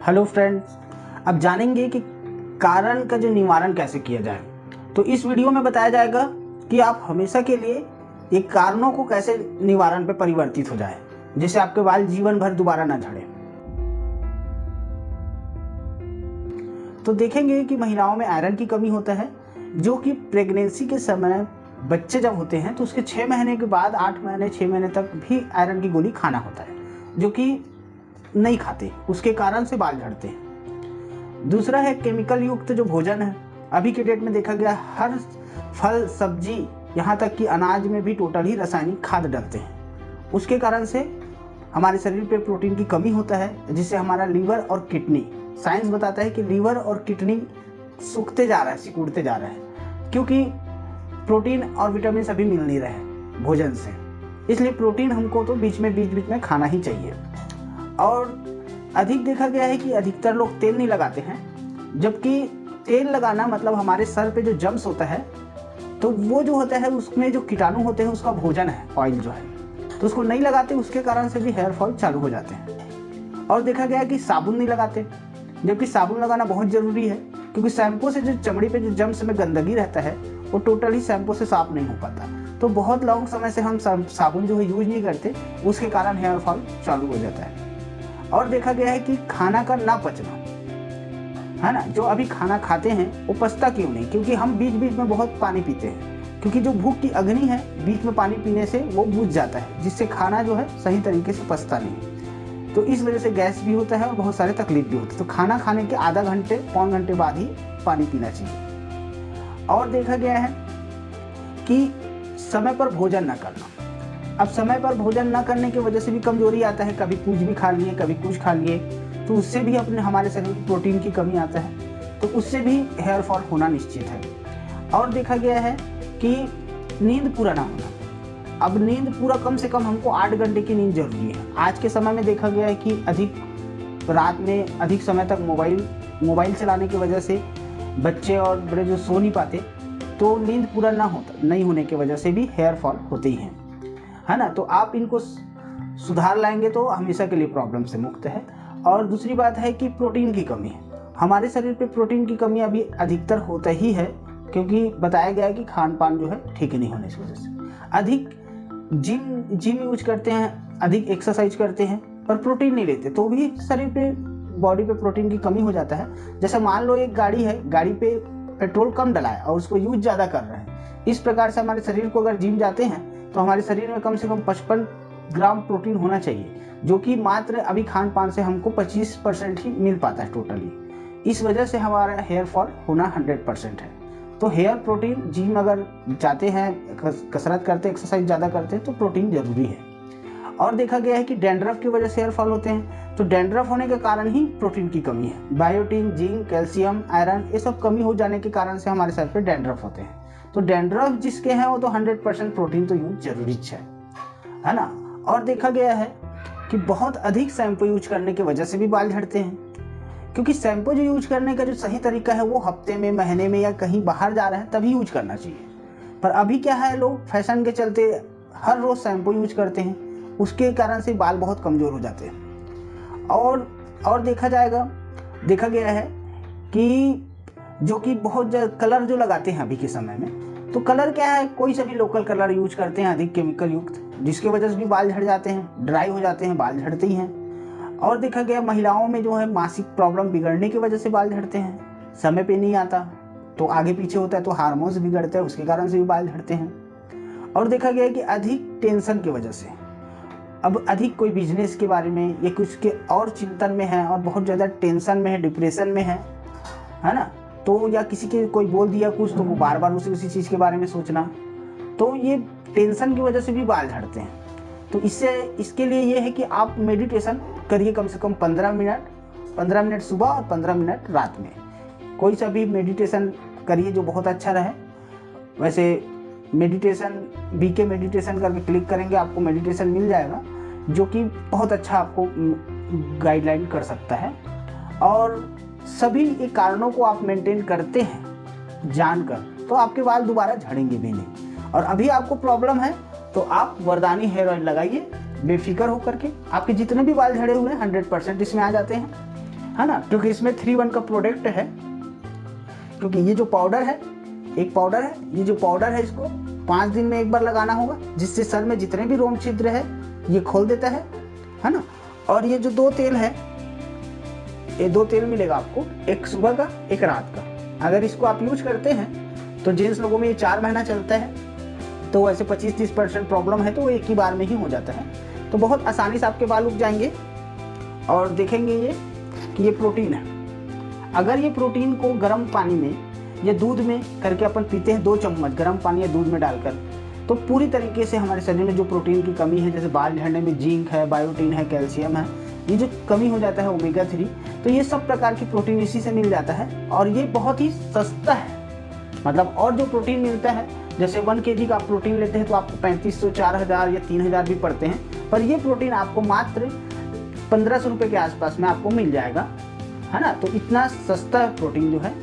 Hello friends, अब जानेंगे कि कारण का जो निवारण कैसे किया जाए। तो इस वीडियो में बताया जाएगा कि आप हमेशा के लिए ये कारणों को कैसे निवारण पे परिवर्तित हो जाए, जिससे आपके बाल जीवन भर दोबारा ना झड़े। तो देखेंगे कि महिलाओं में आयरन की कमी होता है, जो कि प्रेगनेंसी के समय बच्चे जब होते हैं तो उसके 6 महीने के बाद 8 महीने 6 महीने तक भी आयरन की गोली खाना होता है, जो कि नहीं खाते, उसके कारण से बाल झड़ते हैं। दूसरा है केमिकल युक्त जो भोजन है। अभी के डेट में देखा गया हर फल सब्जी यहाँ तक कि अनाज में भी टोटल ही रासायनिक खाद डालते हैं। उसके कारण से हमारे शरीर पे प्रोटीन की कमी होता है, जिससे हमारा लीवर और किडनी, साइंस बताता है कि लीवर और किडनी सूखते जा रहा है, सिकुड़ते जा रहा है, क्योंकि प्रोटीन और विटामिन अभी मिल नहीं रहे भोजन से। इसलिए प्रोटीन हमको तो बीच में खाना ही चाहिए। और अधिक देखा गया है कि अधिकतर लोग तेल नहीं लगाते हैं, जबकि तेल लगाना मतलब हमारे सर पे जो जम्स होता है तो वो जो होता है उसमें जो कीटाणु होते हैं उसका भोजन है, ऑयल जो है, तो उसको नहीं लगाते, उसके कारण से भी हेयर फॉल चालू हो जाते हैं। और देखा गया कि साबुन नहीं लगाते, जबकि साबुन लगाना बहुत ज़रूरी है, क्योंकि शैम्पू से जो चमड़ी पे जो जम्स में गंदगी रहता है वो टोटली शैम्पू से साफ नहीं हो पाता। तो बहुत लॉन्ग समय से हम साबुन जो है यूज नहीं करते, उसके कारण हेयर फॉल चालू हो जाता है। और देखा गया है कि खाना का ना पचना, है ना, जो अभी खाना खाते हैं वो पचता क्यों नहीं, क्योंकि हम बीच बीच में बहुत पानी पीते हैं, क्योंकि जो भूख की अग्नि है बीच में पानी पीने से वो बुझ जाता है, जिससे खाना जो है सही तरीके से पचता नहीं। तो इस वजह से गैस भी होता है और बहुत सारे तकलीफ भी होती है। तो खाना खाने के आधा घंटे पौन घंटे बाद ही पानी पीना चाहिए। और देखा गया है कि समय पर भोजन न करना। अब समय पर भोजन न करने की वजह से भी कमजोरी आता है, कभी कुछ भी खा लिए कभी कुछ खा लिए, तो उससे भी अपने हमारे शरीर में प्रोटीन की कमी आता है, तो उससे भी हेयर फॉल होना निश्चित है। और देखा गया है कि नींद पूरा ना होना। अब नींद पूरा कम से कम हमको 8 घंटे की नींद जरूरी है। आज के समय में देखा गया है कि अधिक रात में अधिक समय तक मोबाइल चलाने की वजह से बच्चे और बड़े जो सो नहीं पाते, तो नींद पूरा नहीं होने की वजह से भी हेयर फॉल होते ही हैं, है ना। तो आप इनको सुधार लाएंगे तो हमेशा के लिए प्रॉब्लम से मुक्त है। और दूसरी बात है कि प्रोटीन की कमी है। हमारे शरीर पे प्रोटीन की कमी अभी अधिकतर होता ही है, क्योंकि बताया गया है कि खान पान जो है ठीक नहीं होने की वजह से। अधिक जिम यूज करते हैं, अधिक एक्सरसाइज करते हैं, पर प्रोटीन नहीं लेते, तो भी शरीर पे बॉडी पे प्रोटीन की कमी हो जाता है। जैसे मान लो एक गाड़ी है, गाड़ी पे पेट्रोल कम डला है और उसको यूज ज़्यादा कर रहे हैं। इस प्रकार से हमारे शरीर को अगर जिम जाते हैं तो हमारे शरीर में कम से कम 55 ग्राम प्रोटीन होना चाहिए, जो कि मात्र अभी खान पान से हमको 25% ही मिल पाता है टोटली। इस वजह से हमारा हेयर फॉल होना 100% है। तो हेयर प्रोटीन जिम अगर जाते हैं, कसरत करते हैं, एक्सरसाइज ज़्यादा करते हैं, तो प्रोटीन जरूरी है। और देखा गया है कि डैंड्रफ की वजह से हेयर फॉल होते हैं, तो डैंड्रफ होने के कारण ही प्रोटीन की कमी है। बायोटीन, जिंक, कैल्शियम, आयरन, ये सब कमी हो जाने के कारण से हमारे सर पे डैंड्रफ होते हैं। तो डैंड्रफ जिसके हैं वो तो 100% प्रोटीन तो यूज जरूरी है ना। और देखा गया है कि बहुत अधिक शैम्पू यूज करने की वजह से भी बाल झड़ते हैं, क्योंकि शैम्पू जो यूज करने का जो सही तरीका है वो हफ्ते में, महीने में या कहीं बाहर जा रहे हैं तभी यूज करना चाहिए। पर अभी क्या है, लोग फैशन के चलते हर रोज शैम्पू यूज करते हैं, उसके कारण से बाल बहुत कमजोर हो जाते हैं। और देखा गया है कि जो कि बहुत कलर जो लगाते हैं अभी के समय में, तो कलर क्या है, कोई सा भी लोकल कलर यूज करते हैं अधिक केमिकल युक्त, जिसकी वजह से भी बाल झड़ जाते हैं, ड्राई हो जाते हैं, बाल झड़ते ही हैं। और देखा गया महिलाओं में जो है मासिक प्रॉब्लम बिगड़ने की वजह से बाल झड़ते हैं, समय पे नहीं आता तो आगे पीछे होता है, तो हार्मोन्स बिगड़ते हैं, उसके कारण से भी बाल झड़ते हैं। और देखा गया कि अधिक टेंशन की वजह से, अब अधिक कोई बिजनेस के बारे में या कुछ के और चिंतन में है और बहुत ज़्यादा टेंशन में है, डिप्रेशन में है ना, तो या किसी के कोई बोल दिया कुछ तो वो बार बार उसी चीज़ के बारे में सोचना, तो ये टेंशन की वजह से भी बाल झड़ते हैं। तो इसके लिए ये है कि आप मेडिटेशन करिए, कम से कम 15 मिनट सुबह और 15 मिनट रात में। कोई सा भी मेडिटेशन करिए जो बहुत अच्छा रहे। वैसे मेडिटेशन बीके मेडिटेशन करके क्लिक करेंगे, आपको मेडिटेशन मिल जाएगा, जो कि बहुत अच्छा आपको गाइडलाइन कर सकता है। और सभी एक कारणों को आप मेंटेन करते हैं जानकर, तो आपके बाल दोबारा झड़ेंगे भी नहीं। और अभी आपको प्रॉब्लम है तो आप वरदानी हेयर ऑयल लगाइए बेफिक्र होकर के, आपके जितने भी बाल झड़े हुए हैं 100% इसमें आ जाते हैं। है ना, क्योंकि इसमें 3-1 का प्रोडक्ट है। क्योंकि ये जो पाउडर है, एक पाउडर है, ये जो पाउडर है इसको 5 दिन में एक बार लगाना होगा, जिससे सर में जितने भी रोम छिद्र है ये खोल देता है ना। और ये जो 2 तेल है, ये 2 तेल मिलेगा आपको, एक सुबह का एक रात का। अगर इसको आप यूज करते हैं तो जेंट्स लोगों में ये 4 महीना चलता है, तो वैसे 25-30% प्रॉब्लम है तो वो एक ही बार में ही हो जाता है। तो बहुत आसानी से आपके बाल उग जाएंगे। और देखेंगे ये कि ये प्रोटीन है। अगर ये प्रोटीन को गर्म पानी में या दूध में करके अपन पीते हैं, 2 चम्मच गर्म पानी या दूध में डालकर, तो पूरी तरीके से हमारे शरीर में जो प्रोटीन की कमी है, जैसे बाल झड़ने में जिंक है, बायोटीन है, कैल्शियम है, ये जो कमी हो जाता है ओमेगा 3, तो ये सब प्रकार की प्रोटीन इसी से मिल जाता है। और ये बहुत ही सस्ता है। मतलब और जो प्रोटीन मिलता है, जैसे 1 kg का आप प्रोटीन लेते हैं तो आपको 3500, 4000 या 3000 भी पड़ते हैं, पर ये प्रोटीन आपको मात्र 1500 रुपये के आसपास में आपको मिल जाएगा, है ना। तो इतना सस्ता प्रोटीन जो है